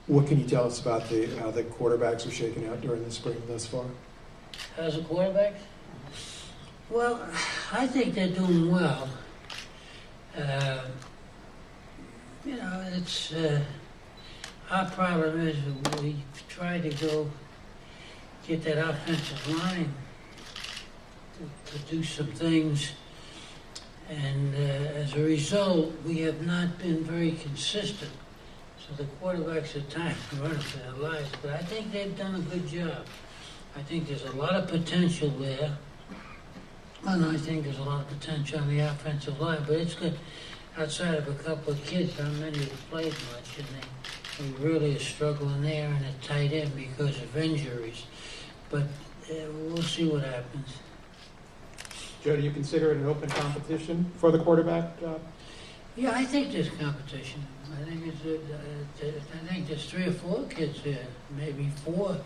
What can you tell us about how the quarterbacks are shaking out during the spring thus far? How's the quarterbacks? Well, I think they're doing well. It's our problem is we try to go get that offensive line to do some things, and as a result, we have not been very consistent. So the quarterbacks at times run for their lives, but I think they've done a good job. I think there's a lot of potential there, and I think there's a lot of potential on the offensive line, but it's good. Outside of a couple of kids, not many have played much, and they really are struggling there and at tight end because of injuries. But we'll see what happens. Joe, do you consider it an open competition for the quarterback job? Yeah, I think there's competition. I think there's 3 or 4 kids there, maybe 4,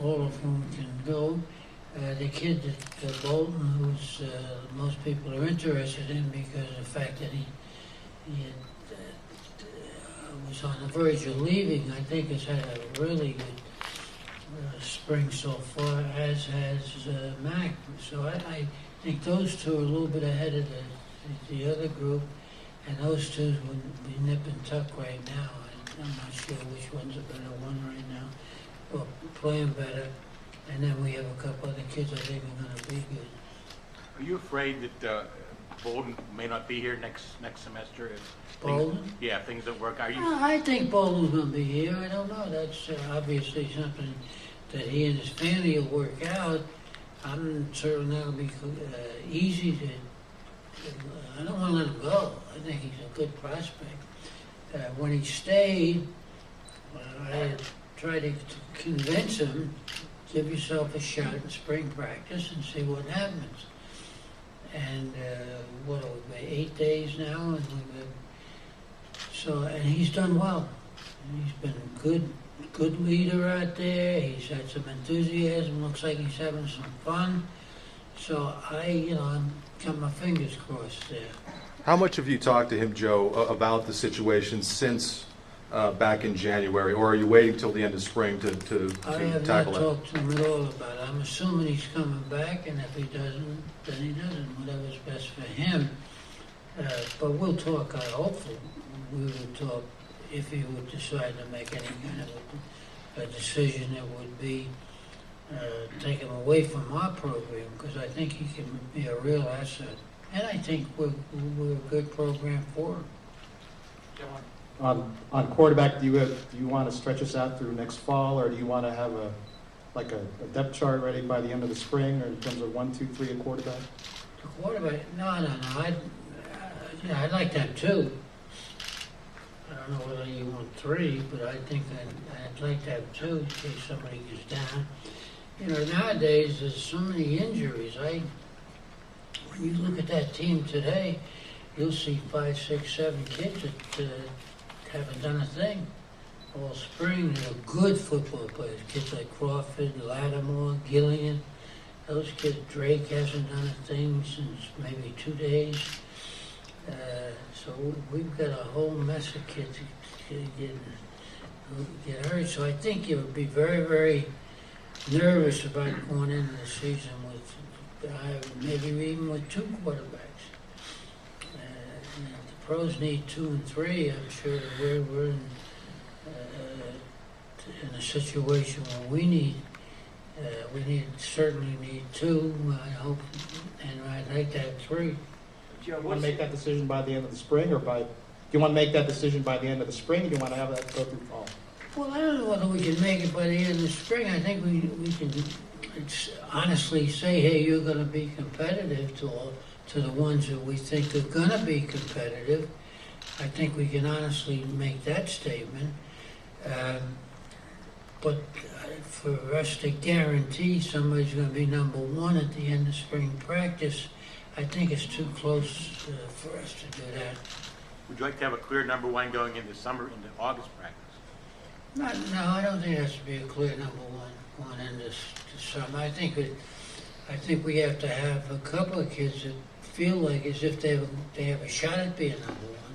all of whom can go. The kid at Bolton, who's most people are interested in because of the fact that he was on the verge of leaving, I think has had a really good spring so far, as has Mac. So I think those 2 are a little bit ahead of the other group, and those 2 would be nip and tuck right now. I'm not sure which one's a better one right now, or playing better. And then we have a couple other kids I think are going to be good. Are you afraid that Bolden may not be here next semester? If Bolden? If things don't work. Are you? I think Bolden's going to be here. I don't know. That's obviously something that he and his family will work out. I'm certain that'll be easy to. I don't want to let him go. I think he's a good prospect. When he stayed, I tried to convince him, give yourself a shot in spring practice and see what happens. And what are we, 8 days now? And he's done well. He's been a good leader out there. He's had some enthusiasm. Looks like he's having some fun. So I'm got my fingers crossed there. How much have you talked to him, Joe, about the situation since back in January, or are you waiting till the end of spring to tackle it? I have not talked to him at all about it. I'm assuming he's coming back, and if he doesn't, then he doesn't. Whatever's best for him. But we'll talk. I hope we will talk if he would decide to make any kind of a decision that would be take him away from our program, because I think he can be a real asset, and I think we're a good program for him. On quarterback, do you want to stretch us out through next fall, or do you want to have a depth chart ready by the end of the spring, or in terms of 1, 2, 3 a quarterback? The quarterback? No. I'd like to have 2. I don't know whether you want 3, but I think I'd like to have 2 in case somebody goes down. Nowadays there's so many injuries. When you look at that team today, you'll see 5, 6, 7 kids that haven't done a thing all spring. They're good football players. Kids like Crawford, Lattimore, Gillian. Those kids, Drake hasn't done a thing since maybe 2 days. So we've got a whole mess of kids get hurt. So I think you would be very, very nervous about going into the season with maybe even with 2 quarterbacks. The pros need 2 and 3. I'm sure that we're in a situation where we certainly need 2. I hope, and I'd like to have 3. Do you want to make that decision by the end of the spring, or do you want to make that decision by the end of the spring, or do you want to have that go through fall? Well, I don't know whether we can make it by the end of the spring. I think we can honestly say, hey, you're going to be competitive to the ones that we think are going to be competitive. I think we can honestly make that statement. But for us to guarantee somebody's going to be number 1 at the end of spring practice, I think it's too close for us to do that. Would you like to have a clear number 1 going into August practice? No, I don't think it has to be a clear number 1 going into summer. I think we have to have a couple of kids that feel like as if they have a shot at being number 1.